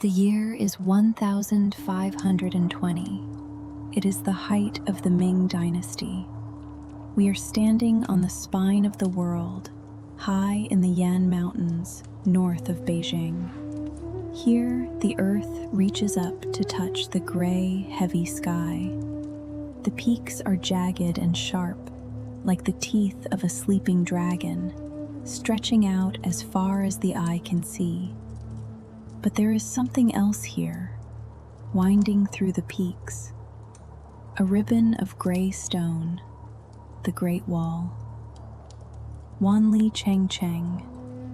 The year is 1520. It is the height of the Ming Dynasty. We are standing on the spine of the world, high in the Yan Mountains, north of Beijing. Here, the earth reaches up to touch the gray, heavy sky. The peaks are jagged and sharp, like the teeth of a sleeping dragon, stretching out as far as the eye can see. But there is something else here, winding through the peaks. A ribbon of gray stone, the Great Wall. Wanli Cheng Cheng,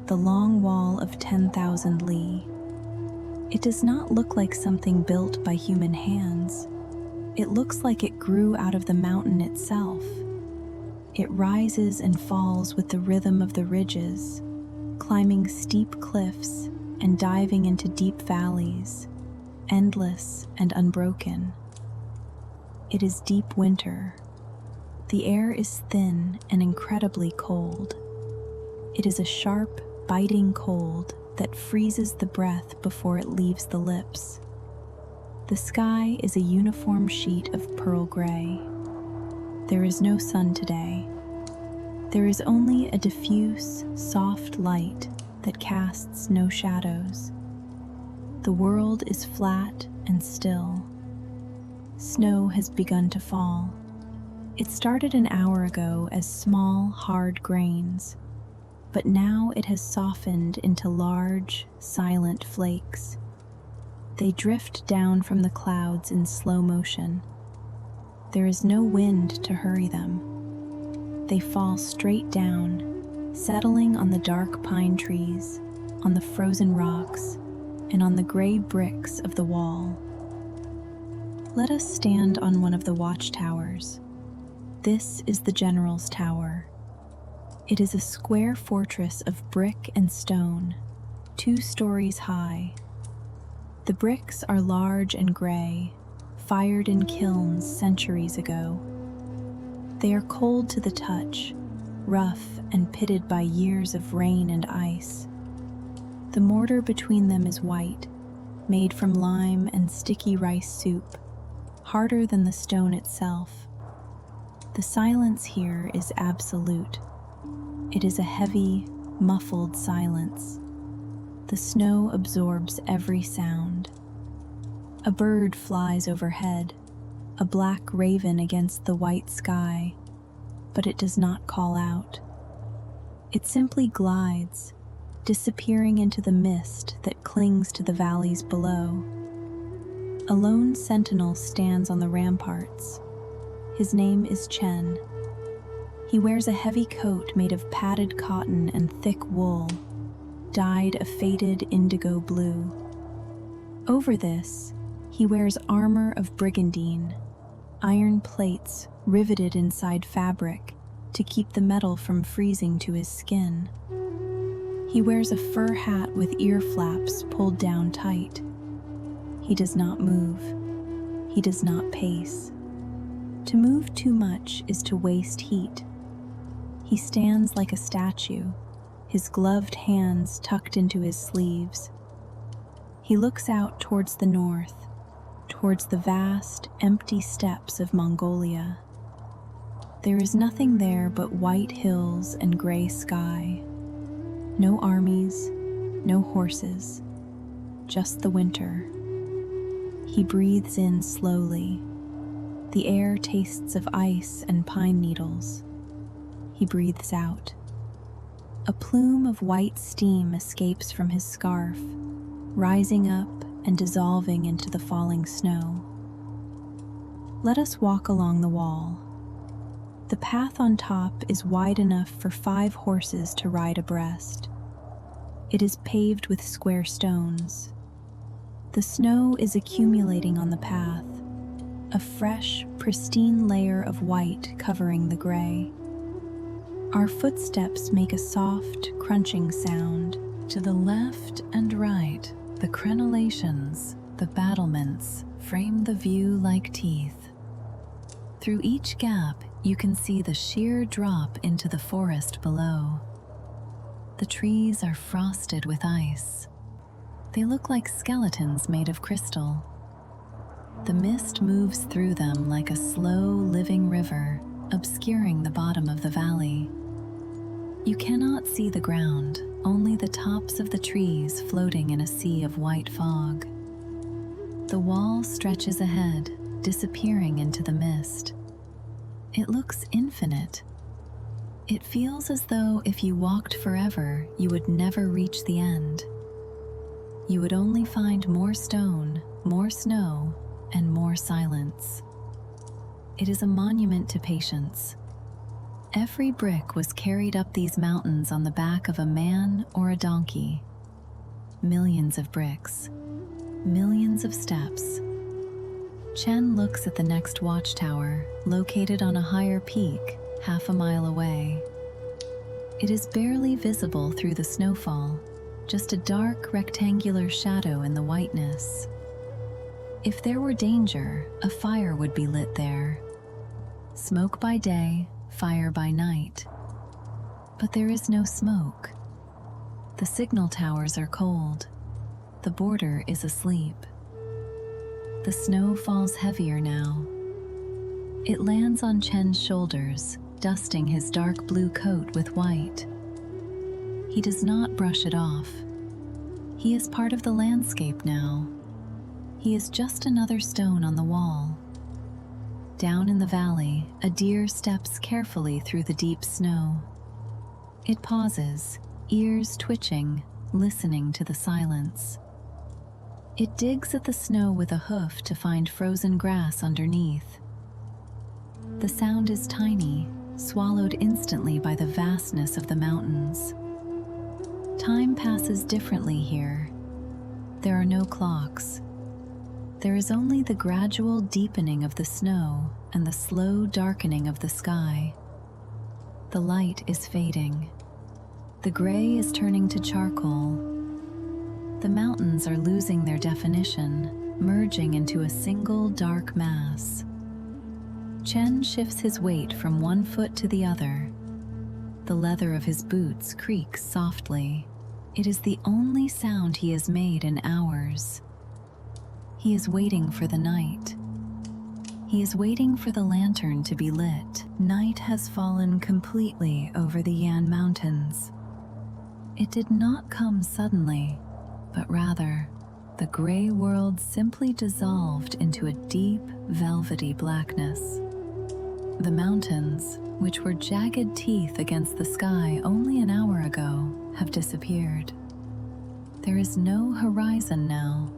the long wall of 10,000 li. It does not look like something built by human hands. It looks like it grew out of the mountain itself. It rises and falls with the rhythm of the ridges, climbing steep cliffs and diving into deep valleys, endless and unbroken. It is deep winter. The air is thin and incredibly cold. It is a sharp, biting cold that freezes the breath before it leaves the lips. The sky is a uniform sheet of pearl gray. There is no sun today. There is only a diffuse, soft light that casts no shadows. The world is flat and still. Snow has begun to fall. It started an hour ago as small, hard grains, but now it has softened into large, silent flakes. They drift down from the clouds in slow motion. There is no wind to hurry them. They fall straight down, settling on the dark pine trees, on the frozen rocks, and on the gray bricks of the wall. Let us stand on one of the watchtowers. This is the General's Tower. It is a square fortress of brick and stone, 2 stories high. The bricks are large and gray, fired in kilns centuries ago. They are cold to the touch, rough and pitted by years of rain and ice. The mortar between them is white, made from lime and sticky rice soup, harder than the stone itself. The silence here is absolute. It is a heavy, muffled silence. The snow absorbs every sound. A bird flies overhead, a black raven against the white sky, but it does not call out. It simply glides, disappearing into the mist that clings to the valleys below. A lone sentinel stands on the ramparts. His name is Chen. He wears a heavy coat made of padded cotton and thick wool, dyed a faded indigo blue. Over this, he wears armor of brigandine, iron plates riveted inside fabric to keep the metal from freezing to his skin. He wears a fur hat with ear flaps pulled down tight. He does not move. He does not pace. To move too much is to waste heat. He stands like a statue, his gloved hands tucked into his sleeves. He looks out towards the north, towards the vast, empty steppes of Mongolia. There is nothing there but white hills and gray sky. No armies, no horses, just the winter. He breathes in slowly. The air tastes of ice and pine needles. He breathes out. A plume of white steam escapes from his scarf, rising up and dissolving into the falling snow. Let us walk along the wall. The path on top is wide enough for 5 horses to ride abreast. It is paved with square stones. The snow is accumulating on the path, a fresh, pristine layer of white covering the gray. Our footsteps make a soft, crunching sound. To the left and right, the crenellations, the battlements, frame the view like teeth. Through each gap, you can see the sheer drop into the forest below. The trees are frosted with ice. They look like skeletons made of crystal. The mist moves through them like a slow, living river, obscuring the bottom of the valley. You cannot see the ground, only the tops of the trees floating in a sea of white fog. The wall stretches ahead, disappearing into the mist. It looks infinite. It feels as though if you walked forever, you would never reach the end. You would only find more stone, more snow, and more silence. It is a monument to patience. Every brick was carried up these mountains on the back of a man or a donkey. Millions of bricks, millions of steps. Chen looks at the next watchtower, located on a higher peak, half a mile away. It is barely visible through the snowfall, just a dark rectangular shadow in the whiteness. If there were danger, a fire would be lit there. Smoke by day, fire by night. But there is no smoke. The signal towers are cold. The border is asleep. The snow falls heavier now. It lands on Chen's shoulders, dusting his dark blue coat with white. He does not brush it off. He is part of the landscape now. He is just another stone on the wall. Down in the valley, a deer steps carefully through the deep snow. It pauses, ears twitching, listening to the silence. It digs at the snow with a hoof to find frozen grass underneath. The sound is tiny, swallowed instantly by the vastness of the mountains. Time passes differently here. There are no clocks. There is only the gradual deepening of the snow and the slow darkening of the sky. The light is fading. The gray is turning to charcoal. The mountains are losing their definition, merging into a single dark mass. Chen shifts his weight from one foot to the other. The leather of his boots creaks softly. It is the only sound he has made in hours. He is waiting for the night. He is waiting for the lantern to be lit. Night has fallen completely over the Yan Mountains. It did not come suddenly, but rather, the gray world simply dissolved into a deep, velvety blackness. The mountains, which were jagged teeth against the sky only an hour ago, have disappeared. There is no horizon now.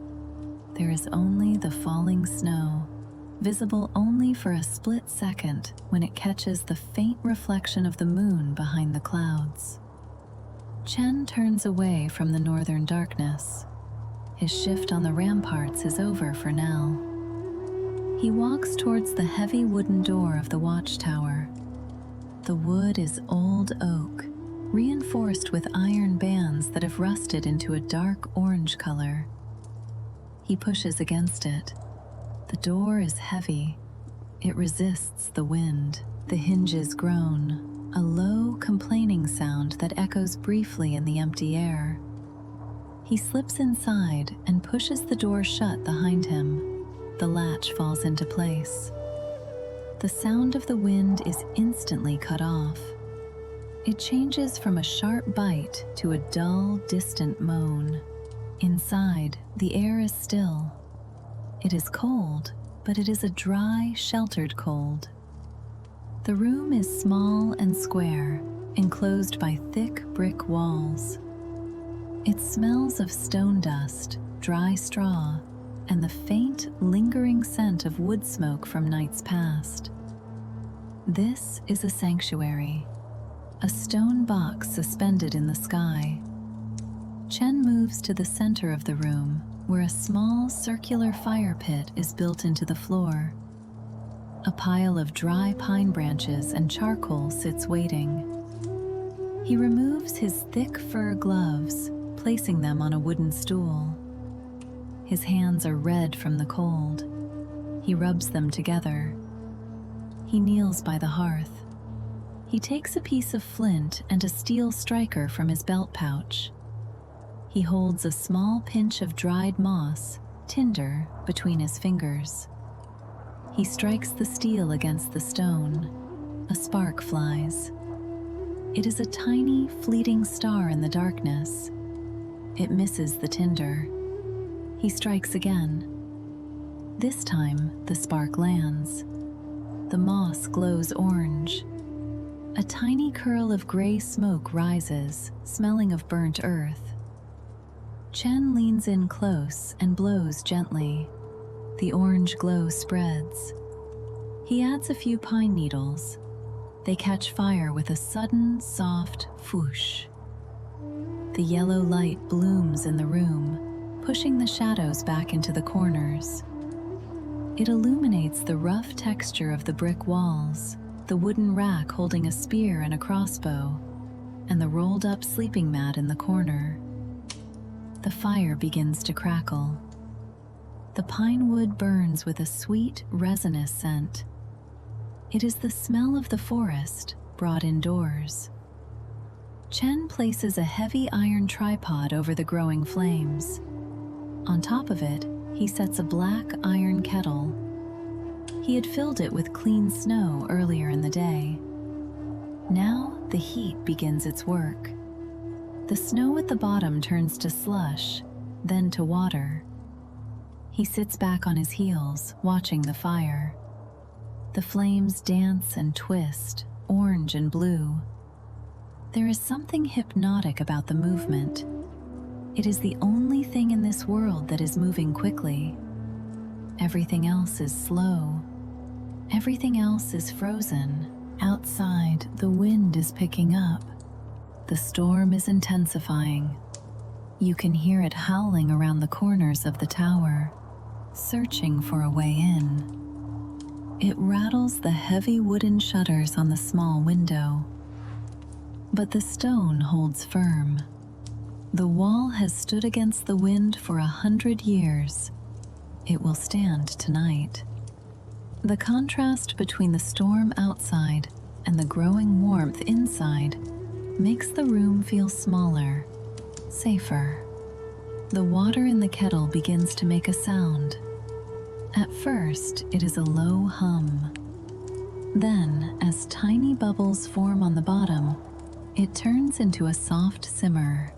There is only the falling snow, visible only for a split second when it catches the faint reflection of the moon behind the clouds. Chen turns away from the northern darkness. His shift on the ramparts is over for now. He walks towards the heavy wooden door of the watchtower. The wood is old oak, reinforced with iron bands that have rusted into a dark orange color. He pushes against it. The door is heavy. It resists the wind. The hinges groan, a low, complaining sound that echoes briefly in the empty air. He slips inside and pushes the door shut behind him. The latch falls into place. The sound of the wind is instantly cut off. It changes from a sharp bite to a dull, distant moan. Inside, the air is still. It is cold, but it is a dry, sheltered cold. The room is small and square, enclosed by thick brick walls. It smells of stone dust, dry straw, and the faint, lingering scent of wood smoke from nights past. This is a sanctuary, a stone box suspended in the sky. Chen moves to the center of the room, where a small circular fire pit is built into the floor. A pile of dry pine branches and charcoal sits waiting. He removes his thick fur gloves, placing them on a wooden stool. His hands are red from the cold. He rubs them together. He kneels by the hearth. He takes a piece of flint and a steel striker from his belt pouch. He He holds a small pinch of dried moss, tinder, between his fingers. He strikes the steel against the stone. A spark flies. It is a tiny, fleeting star in the darkness. It misses the tinder. He strikes again. This time, the spark lands. The moss glows orange. A tiny curl of gray smoke rises, smelling of burnt earth. Chen leans in close and blows gently. The orange glow spreads. He adds a few pine needles. They catch fire with a sudden, soft whoosh. The yellow light blooms in the room, pushing the shadows back into the corners. It illuminates the rough texture of the brick walls, the wooden rack holding a spear and a crossbow, and the rolled-up sleeping mat in the corner. The fire begins to crackle. The pine wood burns with a sweet, resinous scent. It is the smell of the forest brought indoors. Chen places a heavy iron tripod over the growing flames. On top of it, he sets a black iron kettle. He had filled it with clean snow earlier in the day. Now the heat begins its work. The snow at the bottom turns to slush, then to water. He sits back on his heels, watching the fire. The flames dance and twist, orange and blue. There is something hypnotic about the movement. It is the only thing in this world that is moving quickly. Everything else is slow. Everything else is frozen. Outside, the wind is picking up. The storm is intensifying. You can hear it howling around the corners of the tower, searching for a way in. It rattles the heavy wooden shutters on the small window. But the stone holds firm. The wall has stood against the wind for 100 years. It will stand tonight. The contrast between the storm outside and the growing warmth inside makes the room feel smaller, safer. The water in the kettle begins to make a sound. At first, it is a low hum. Then, as tiny bubbles form on the bottom, it turns into a soft simmer.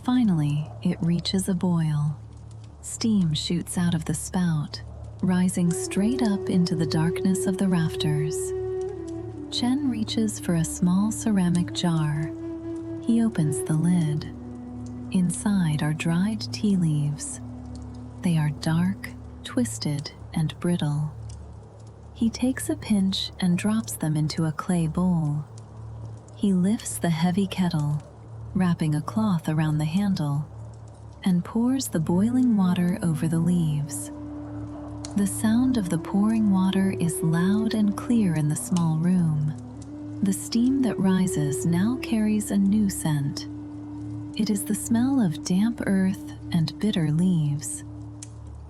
Finally, it reaches a boil. Steam shoots out of the spout, rising straight up into the darkness of the rafters. Chen reaches for a small ceramic jar. He opens the lid. Inside are dried tea leaves. They are dark, twisted, and brittle. He takes a pinch and drops them into a clay bowl. He lifts the heavy kettle, wrapping a cloth around the handle, and pours the boiling water over the leaves. The sound of the pouring water is loud and clear in the small room. The steam that rises now carries a new scent. It is the smell of damp earth and bitter leaves.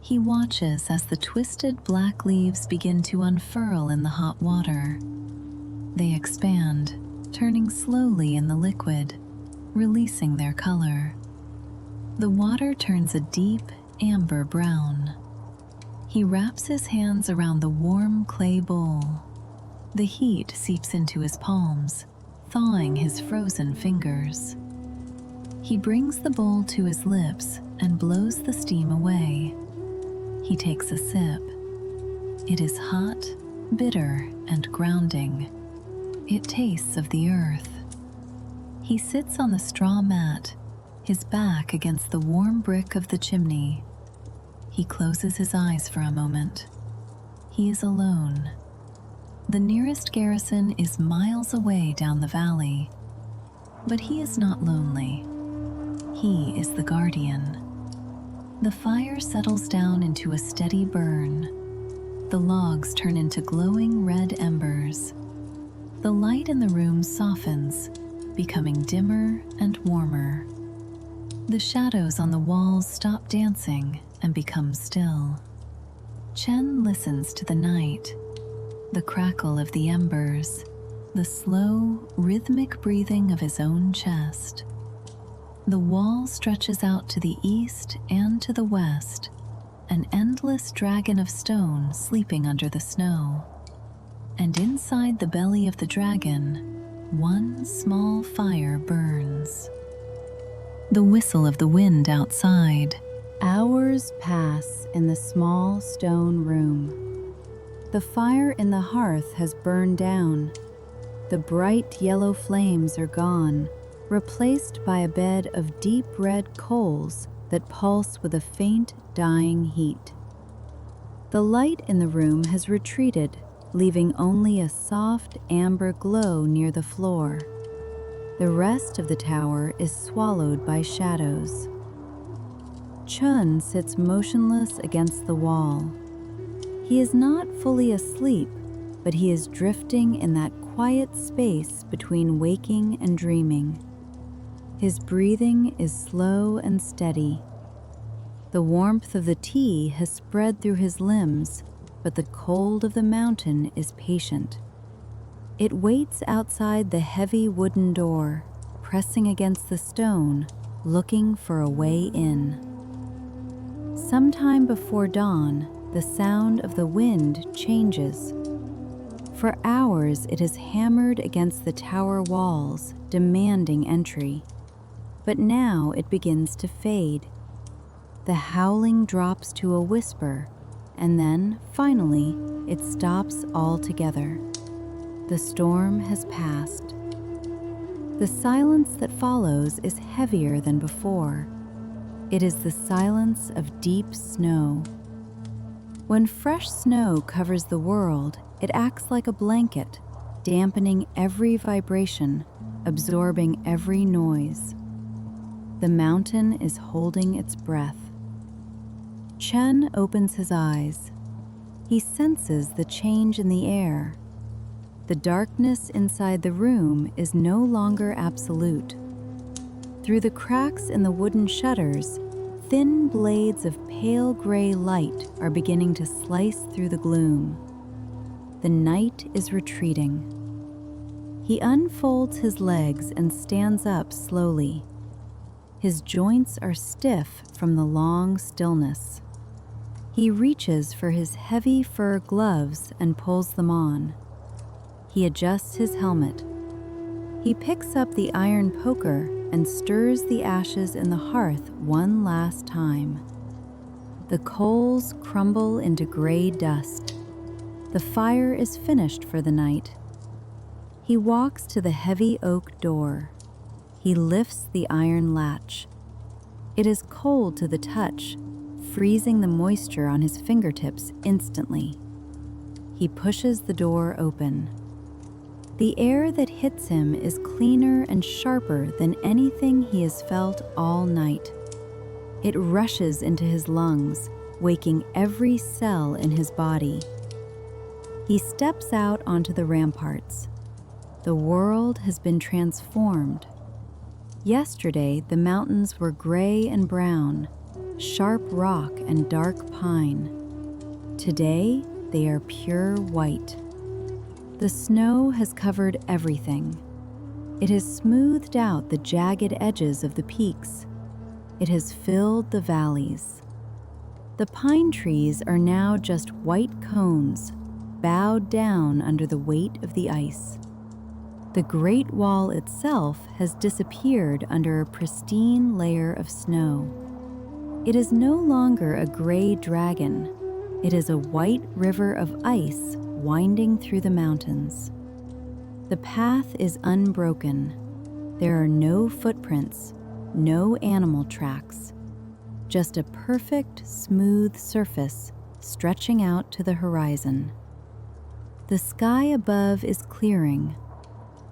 He watches as the twisted black leaves begin to unfurl in the hot water. They expand, turning slowly in the liquid, releasing their color. The water turns a deep amber brown. He wraps his hands around the warm clay bowl. The heat seeps into his palms, thawing his frozen fingers. He brings the bowl to his lips and blows the steam away. He takes a sip. It is hot, bitter, and grounding. It tastes of the earth. He sits on the straw mat, his back against the warm brick of the chimney. He closes his eyes for a moment. He is alone. The nearest garrison is miles away down the valley. But he is not lonely. He is the guardian. The fire settles down into a steady burn. The logs turn into glowing red embers. The light in the room softens, becoming dimmer and warmer. The shadows on the walls stop dancing and become still. Chen listens to the night, the crackle of the embers, the slow, rhythmic breathing of his own chest. The wall stretches out to the east and to the west, an endless dragon of stone sleeping under the snow. And inside the belly of the dragon, one small fire burns. The whistle of the wind outside. Hours pass in the small stone room. The fire in the hearth has burned down. The bright yellow flames are gone, replaced by a bed of deep red coals that pulse with a faint, dying heat. The light in the room has retreated, leaving only a soft amber glow near the floor. The rest of the tower is swallowed by shadows. Chun sits motionless against the wall. He is not fully asleep, but he is drifting in that quiet space between waking and dreaming. His breathing is slow and steady. The warmth of the tea has spread through his limbs, but the cold of the mountain is patient. It waits outside the heavy wooden door, pressing against the stone, looking for a way in. Sometime before dawn, the sound of the wind changes. For hours it has hammered against the tower walls, demanding entry. But now it begins to fade. The howling drops to a whisper, and then, finally, it stops altogether. The storm has passed. The silence that follows is heavier than before. It is the silence of deep snow. When fresh snow covers the world, it acts like a blanket, dampening every vibration, absorbing every noise. The mountain is holding its breath. Chen opens his eyes. He senses the change in the air. The darkness inside the room is no longer absolute. Through the cracks in the wooden shutters, thin blades of pale gray light are beginning to slice through the gloom. The night is retreating. He unfolds his legs and stands up slowly. His joints are stiff from the long stillness. He reaches for his heavy fur gloves and pulls them on. He adjusts his helmet. He picks up the iron poker and stirs the ashes in the hearth one last time. The coals crumble into gray dust. The fire is finished for the night. He walks to the heavy oak door. He lifts the iron latch. It is cold to the touch, freezing the moisture on his fingertips instantly. He pushes the door open. The air that hits him is cleaner and sharper than anything he has felt all night. It rushes into his lungs, waking every cell in his body. He steps out onto the ramparts. The world has been transformed. Yesterday, the mountains were gray and brown, sharp rock and dark pine. Today, they are pure white. The snow has covered everything. It has smoothed out the jagged edges of the peaks. It has filled the valleys. The pine trees are now just white cones, bowed down under the weight of the ice. The Great Wall itself has disappeared under a pristine layer of snow. It is no longer a gray dragon. It is a white river of ice winding through the mountains. The path is unbroken. There are no footprints, no animal tracks, just a perfect, smooth surface stretching out to the horizon. The sky above is clearing.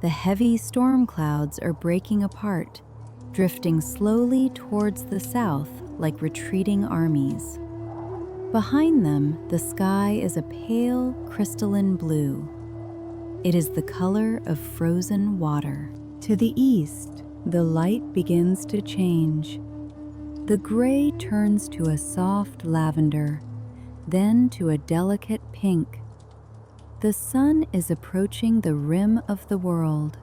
The heavy storm clouds are breaking apart, drifting slowly towards the south like retreating armies. Behind them, the sky is a pale, crystalline blue. It is the color of frozen water. To the east, the light begins to change. The gray turns to a soft lavender, then to a delicate pink. The sun is approaching the rim of the world.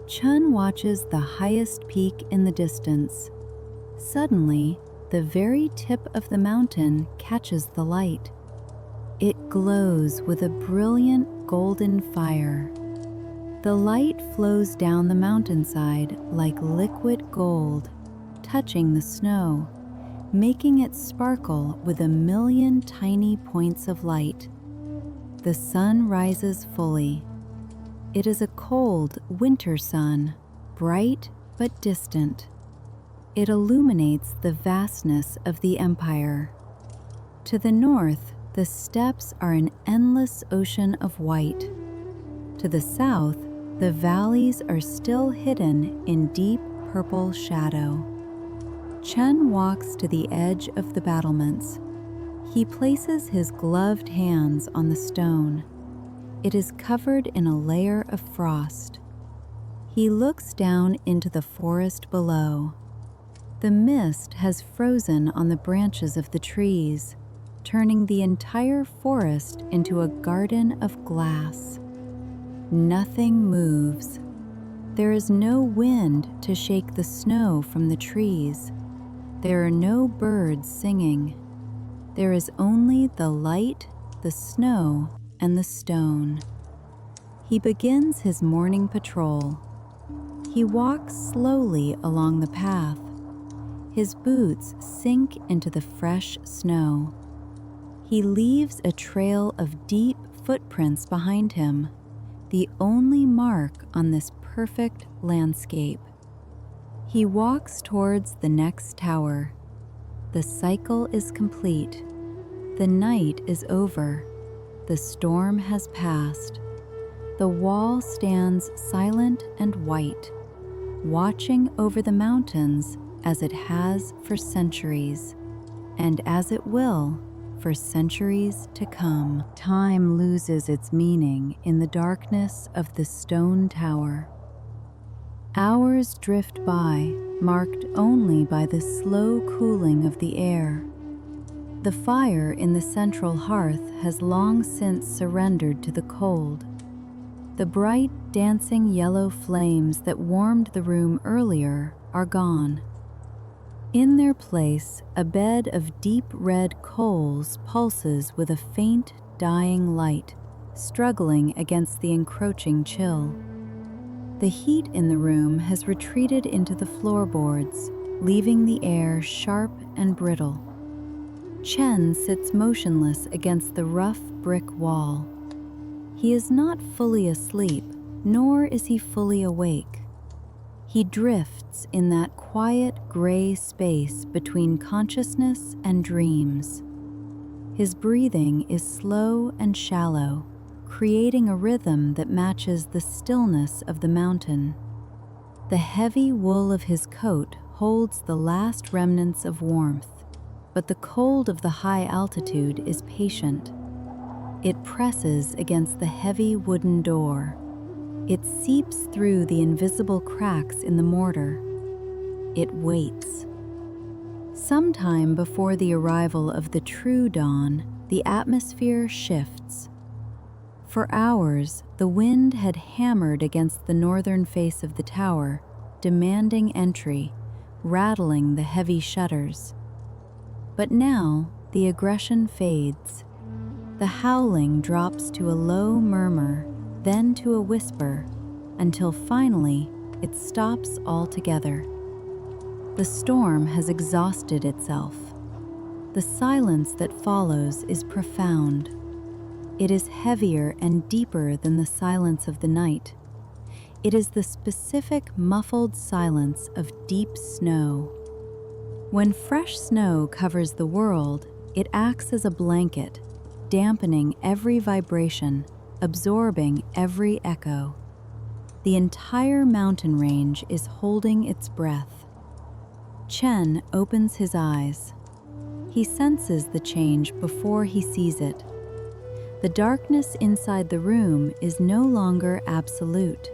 Chun watches the highest peak in the distance. Suddenly, the very tip of the mountain catches the light. It glows with a brilliant golden fire. The light flows down the mountainside like liquid gold, touching the snow, making it sparkle with 1,000,000 tiny points of light. The sun rises fully. It is a cold winter sun, bright but distant. It illuminates the vastness of the empire. To the north, the steppes are an endless ocean of white. To the south, the valleys are still hidden in deep purple shadow. Chun walks to the edge of the battlements. He places his gloved hands on the stone. It is covered in a layer of frost. He looks down into the forest below. The mist has frozen on the branches of the trees, turning the entire forest into a garden of glass. Nothing moves. There is no wind to shake the snow from the trees. There are no birds singing. There is only the light, the snow, and the stone. He begins his morning patrol. He walks slowly along the path. His boots sink into the fresh snow. He leaves a trail of deep footprints behind him, the only mark on this perfect landscape. He walks towards the next tower. The cycle is complete. The night is over. The storm has passed. The wall stands silent and white, watching over the mountains as it has for centuries, and as it will for centuries to come. Time loses its meaning in the darkness of the stone tower. Hours drift by, marked only by the slow cooling of the air. The fire in the central hearth has long since surrendered to the cold. The bright, dancing yellow flames that warmed the room earlier are gone. In their place, a bed of deep red coals pulses with a faint, dying light, struggling against the encroaching chill. The heat in the room has retreated into the floorboards, leaving the air sharp and brittle. Chen sits motionless against the rough brick wall. He is not fully asleep, nor is he fully awake. He drifts in that quiet gray space between consciousness and dreams. His breathing is slow and shallow, creating a rhythm that matches the stillness of the mountain. The heavy wool of his coat holds the last remnants of warmth, but the cold of the high altitude is patient. It presses against the heavy wooden door. It seeps through the invisible cracks in the mortar. It waits. Sometime before the arrival of the true dawn, the atmosphere shifts. For hours, the wind had hammered against the northern face of the tower, demanding entry, rattling the heavy shutters. But now, the aggression fades. The howling drops to a low murmur, then to a whisper, until finally it stops altogether. The storm has exhausted itself. The silence that follows is profound. It is heavier and deeper than the silence of the night. It is the specific muffled silence of deep snow. When fresh snow covers the world, it acts as a blanket, dampening every vibration, absorbing every echo. The entire mountain range is holding its breath. Chen opens his eyes. He senses the change before he sees it. The darkness inside the room is no longer absolute.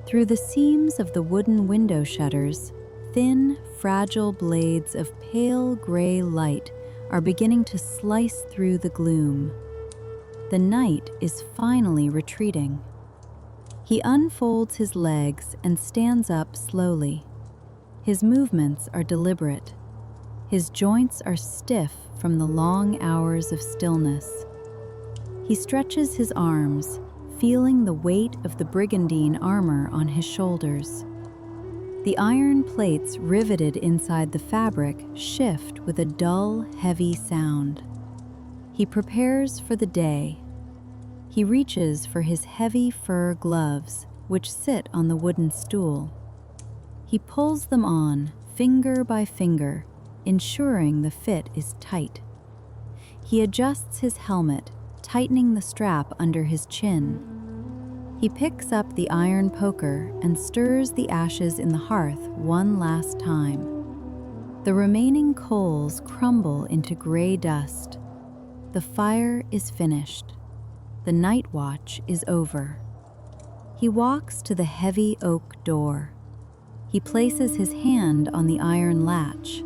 Through the seams of the wooden window shutters, thin, fragile blades of pale gray light are beginning to slice through the gloom. The night is finally retreating. He unfolds his legs and stands up slowly. His movements are deliberate. His joints are stiff from the long hours of stillness. He stretches his arms, feeling the weight of the brigandine armor on his shoulders. The iron plates riveted inside the fabric shift with a dull, heavy sound. He prepares for the day. He reaches for his heavy fur gloves, which sit on the wooden stool. He pulls them on, finger by finger, ensuring the fit is tight. He adjusts his helmet, tightening the strap under his chin. He picks up the iron poker and stirs the ashes in the hearth one last time. The remaining coals crumble into gray dust. The fire is finished. The night watch is over. He walks to the heavy oak door. He places his hand on the iron latch.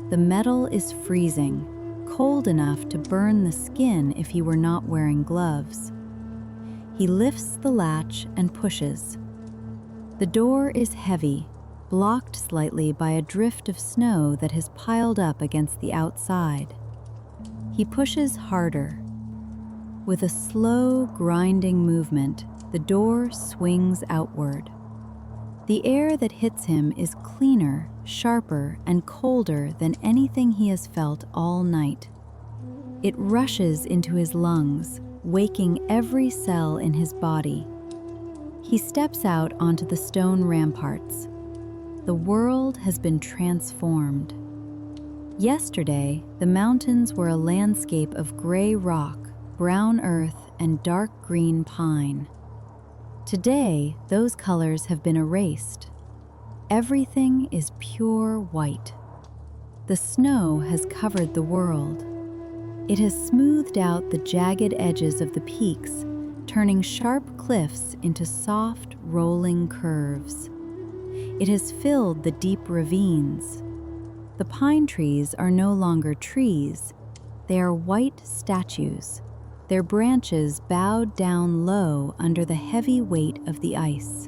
The metal is freezing, cold enough to burn the skin if he were not wearing gloves. He lifts the latch and pushes. The door is heavy, blocked slightly by a drift of snow that has piled up against the outside. He pushes harder. With a slow, grinding movement, the door swings outward. The air that hits him is cleaner, sharper, and colder than anything he has felt all night. It rushes into his lungs, waking every cell in his body. He steps out onto the stone ramparts. The world has been transformed. Yesterday, the mountains were a landscape of gray rock, brown earth, and dark green pine. Today, those colors have been erased. Everything is pure white. The snow has covered the world. It has smoothed out the jagged edges of the peaks, turning sharp cliffs into soft, rolling curves. It has filled the deep ravines. The pine trees are no longer trees. They are white statues, their branches bowed down low under the heavy weight of the ice.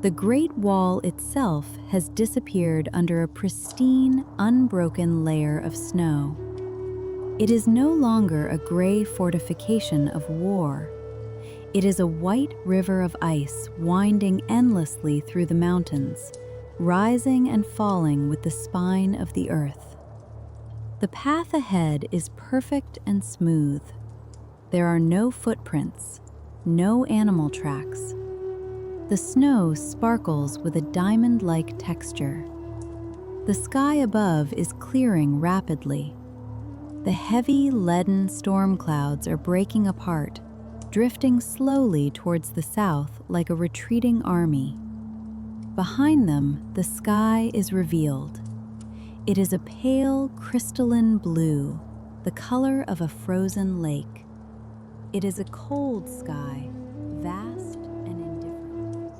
The Great Wall itself has disappeared under a pristine, unbroken layer of snow. It is no longer a gray fortification of war. It is a white river of ice winding endlessly through the mountains, rising and falling with the spine of the earth. The path ahead is perfect and smooth. There are no footprints, no animal tracks. The snow sparkles with a diamond-like texture. The sky above is clearing rapidly. The heavy, leaden storm clouds are breaking apart, drifting slowly towards the south like a retreating army. Behind them, the sky is revealed. It is a pale, crystalline blue, the color of a frozen lake. It is a cold sky, vast and indifferent.